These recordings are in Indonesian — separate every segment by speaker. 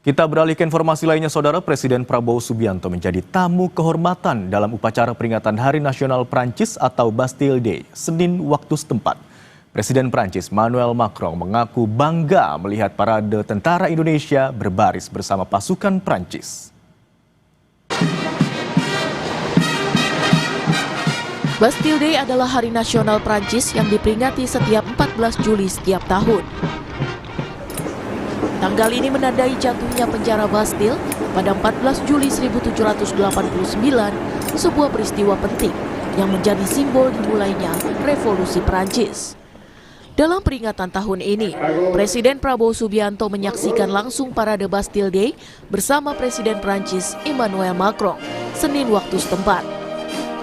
Speaker 1: Kita beralih ke informasi lainnya, Saudara. Presiden Prabowo Subianto menjadi tamu kehormatan dalam upacara peringatan Hari Nasional Prancis atau Bastille Day, Senin waktu setempat. Presiden Prancis Emmanuel Macron mengaku bangga melihat parade tentara Indonesia berbaris bersama pasukan Prancis.
Speaker 2: Bastille Day adalah hari nasional Prancis yang diperingati setiap 14 Juli setiap tahun. Tanggal ini menandai jatuhnya penjara Bastille pada 14 Juli 1789, sebuah peristiwa penting yang menjadi simbol dimulainya revolusi Prancis. Dalam peringatan tahun ini, Presiden Prabowo Subianto menyaksikan langsung parade Bastille Day bersama Presiden Prancis Emmanuel Macron, Senin waktu setempat.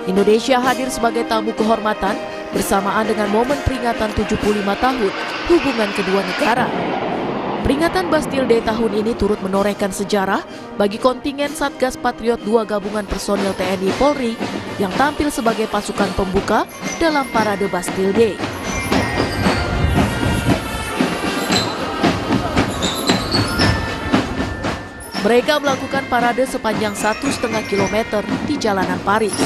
Speaker 2: Indonesia hadir sebagai tamu kehormatan bersamaan dengan momen peringatan 75 tahun hubungan kedua negara. Peringatan Bastille Day tahun ini turut menorehkan sejarah bagi kontingen Satgas Patriot II Gabungan Personil TNI Polri yang tampil sebagai pasukan pembuka dalam parade Bastille Day. Mereka melakukan parade sepanjang 1,5 kilometer di jalanan Paris.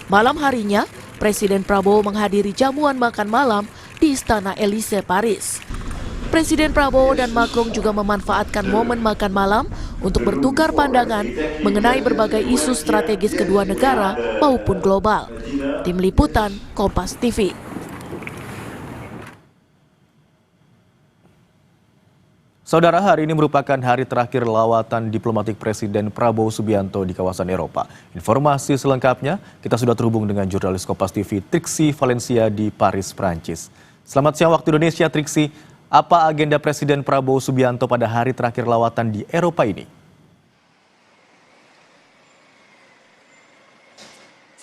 Speaker 2: Malam harinya, Presiden Prabowo menghadiri jamuan makan malam di Istana Élysée Paris. Presiden Prabowo dan Macron juga memanfaatkan momen makan malam untuk bertukar pandangan mengenai berbagai isu strategis kedua negara maupun global. Tim Liputan, Kompas TV.
Speaker 1: Saudara, hari ini merupakan hari terakhir lawatan diplomatik Presiden Prabowo Subianto di kawasan Eropa. Informasi selengkapnya, kita sudah terhubung dengan jurnalis Kompas TV Triksi Valencia di Paris, Prancis. Selamat siang waktu Indonesia, Triksi. Apa agenda Presiden Prabowo Subianto pada hari terakhir lawatan di Eropa ini?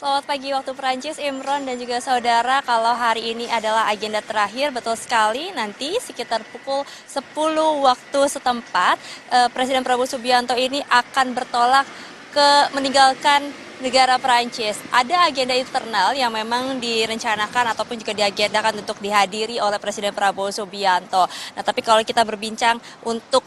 Speaker 3: Selamat pagi waktu Prancis, Imron dan juga saudara. Kalau hari ini adalah agenda terakhir, betul sekali. Nanti sekitar pukul 10 waktu setempat, Presiden Prabowo Subianto ini akan bertolak meninggalkan negara Prancis. Ada agenda internal yang memang direncanakan ataupun juga diagendakan untuk dihadiri oleh Presiden Prabowo Subianto. Nah, tapi kalau kita berbincang untuk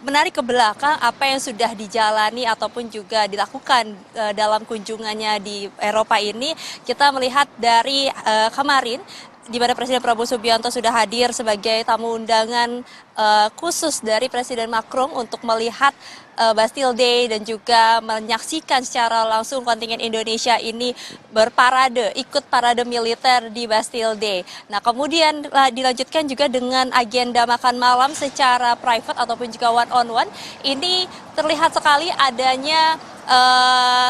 Speaker 3: menarik ke belakang apa yang sudah dijalani ataupun juga dilakukan dalam kunjungannya di Eropa ini, kita melihat dari kemarin di mana Presiden Prabowo Subianto sudah hadir sebagai tamu undangan khusus dari Presiden Macron untuk melihat Bastille Day dan juga menyaksikan secara langsung kontingen Indonesia ini berparade, ikut parade militer di Bastille Day. Nah, kemudian dilanjutkan juga dengan agenda makan malam secara private ataupun juga one on one. Ini terlihat sekali adanya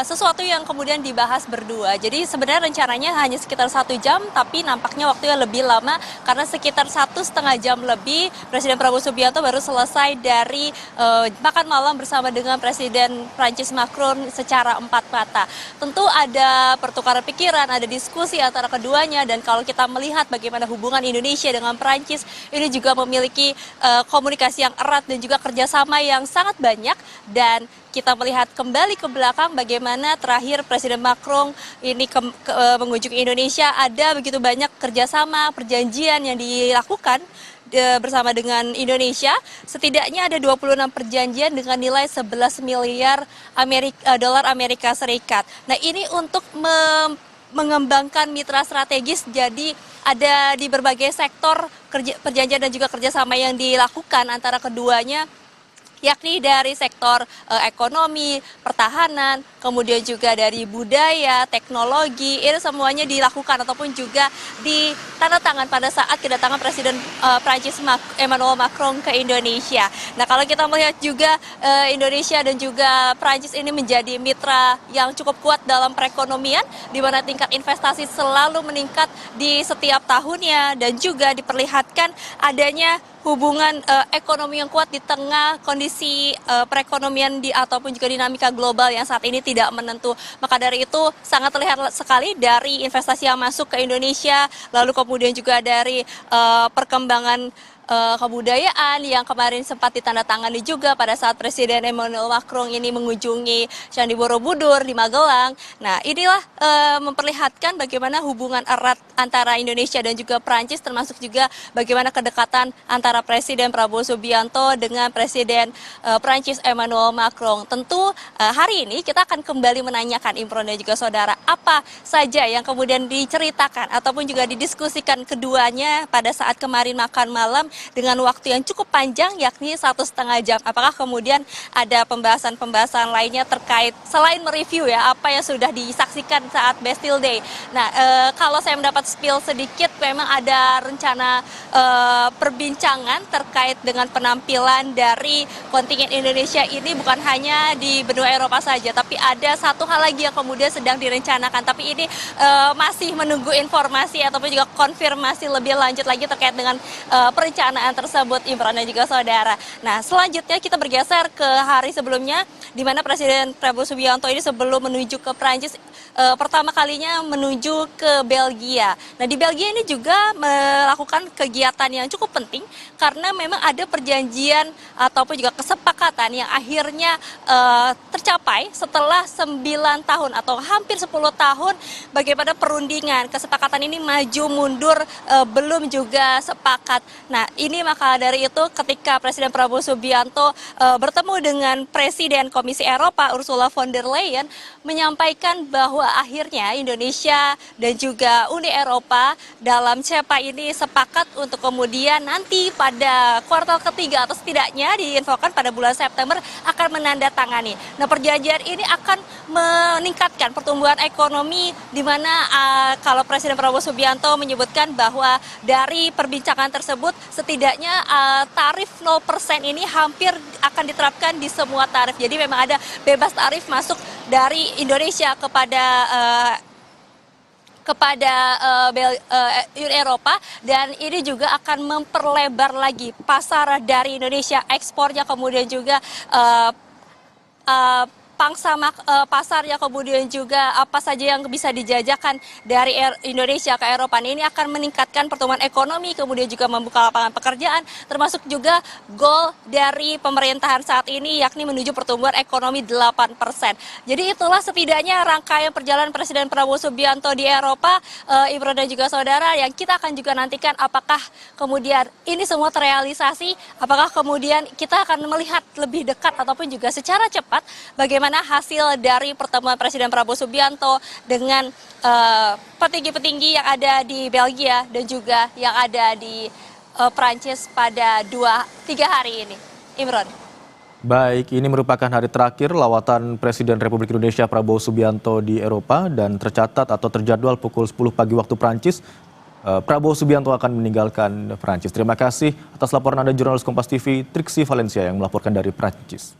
Speaker 3: sesuatu yang kemudian dibahas berdua. Jadi sebenarnya rencananya hanya sekitar 1 jam, tapi nampaknya waktunya lebih lama karena sekitar 1,5 jam lebih Presiden Prabowo Subianto baru selesai dari makan malam bersama dengan Presiden Prancis Macron secara 4 mata. Tentu ada pertukaran pikiran, ada diskusi antara keduanya, dan kalau kita melihat bagaimana hubungan Indonesia dengan Prancis, ini juga memiliki komunikasi yang erat dan juga kerjasama yang sangat banyak. Dan kita melihat kembali ke belakang bagaimana terakhir Presiden Macron ini mengunjungi Indonesia, ada begitu banyak kerjasama, perjanjian yang dilakukan bersama dengan Indonesia. Setidaknya ada 26 perjanjian dengan nilai 11 miliar dolar Amerika Serikat. Nah, ini untuk mengembangkan mitra strategis, jadi ada di berbagai sektor perjanjian dan juga kerjasama yang dilakukan antara keduanya, yakni dari sektor ekonomi, pertahanan, kemudian juga dari budaya, teknologi, ini semuanya dilakukan ataupun juga ditandatangan pada saat kedatangan Presiden Prancis Emmanuel Macron ke Indonesia. Nah, kalau kita melihat juga Indonesia dan juga Prancis ini menjadi mitra yang cukup kuat dalam perekonomian, di mana tingkat investasi selalu meningkat di setiap tahunnya dan juga diperlihatkan adanya hubungan ekonomi yang kuat di tengah kondisi perekonomian ataupun juga dinamika global yang saat ini tidak menentu. Maka dari itu sangat terlihat sekali dari investasi yang masuk ke Indonesia, lalu kemudian juga dari perkembangan kebudayaan yang kemarin sempat ditandatangani juga pada saat Presiden Emmanuel Macron ini mengunjungi Candi Borobudur di Magelang. Nah, inilah memperlihatkan bagaimana hubungan erat antara Indonesia dan juga Prancis, termasuk juga bagaimana kedekatan antara Presiden Prabowo Subianto dengan Presiden Prancis Emmanuel Macron. Tentu hari ini kita akan kembali menanyakan Imron dan juga saudara apa saja yang kemudian diceritakan ataupun juga didiskusikan keduanya pada saat kemarin makan malam dengan waktu yang cukup panjang, yakni 1,5 jam. Apakah kemudian ada pembahasan-pembahasan lainnya terkait selain mereview ya apa yang sudah disaksikan saat Bastille Day. Nah, kalau saya mendapat spill sedikit, memang ada rencana perbincangan terkait dengan penampilan dari kontingen Indonesia ini bukan hanya di benua Eropa saja, tapi ada satu hal lagi yang kemudian sedang direncanakan. Tapi ini masih menunggu informasi ataupun juga konfirmasi lebih lanjut lagi terkait dengan perencanaan tersebut, Imran dan juga saudara. Nah, selanjutnya kita bergeser ke hari sebelumnya, di mana Presiden Prabowo Subianto ini sebelum menuju ke Prancis, pertama kalinya menuju ke Belgia. Nah, di Belgia ini juga melakukan kegiatan yang cukup penting karena memang ada perjanjian ataupun juga kesepakatan yang akhirnya tercapai setelah 9 tahun atau hampir 10 tahun bagaimana perundingan. Kesepakatan ini maju mundur, belum juga sepakat. Nah, ini maka dari itu ketika Presiden Prabowo Subianto bertemu dengan Presiden Komisi Eropa Ursula von der Leyen menyampaikan bahwa akhirnya Indonesia dan juga Uni Eropa dalam CEPA ini sepakat untuk kemudian nanti pada kuartal ketiga atau setidaknya diinfokan pada bulan September akan menandatangani. Nah, perjanjian ini akan meningkatkan pertumbuhan ekonomi, di mana kalau Presiden Prabowo Subianto menyebutkan bahwa dari perbincangan tersebut setidaknya tarif 0% ini hampir akan diterapkan di semua tarif. Jadi memang ada bebas tarif masuk dari Indonesia kepada Uni Eropa, dan ini juga akan memperlebar lagi pasar dari Indonesia, ekspornya, kemudian juga pangsa pasarnya, kemudian juga apa saja yang bisa dijajakan dari Indonesia ke Eropa. Ini akan meningkatkan pertumbuhan ekonomi, kemudian juga membuka lapangan pekerjaan, termasuk juga goal dari pemerintahan saat ini yakni menuju pertumbuhan ekonomi 8%. Jadi itulah setidaknya rangkaian perjalanan Presiden Prabowo Subianto di Eropa, Ibro dan juga saudara, yang kita akan juga nantikan apakah kemudian ini semua terrealisasi, apakah kemudian kita akan melihat lebih dekat ataupun juga secara cepat bagaimana hasil dari pertemuan Presiden Prabowo Subianto dengan petinggi-petinggi yang ada di Belgia dan juga yang ada di Prancis pada 2-3 hari ini. Imron.
Speaker 1: Baik, ini merupakan hari terakhir lawatan Presiden Republik Indonesia Prabowo Subianto di Eropa dan tercatat atau terjadwal pukul 10 pagi waktu Prancis. Prabowo Subianto akan meninggalkan Prancis. Terima kasih atas laporan Anda, jurnalis Kompas TV Triksi Valencia yang melaporkan dari Prancis.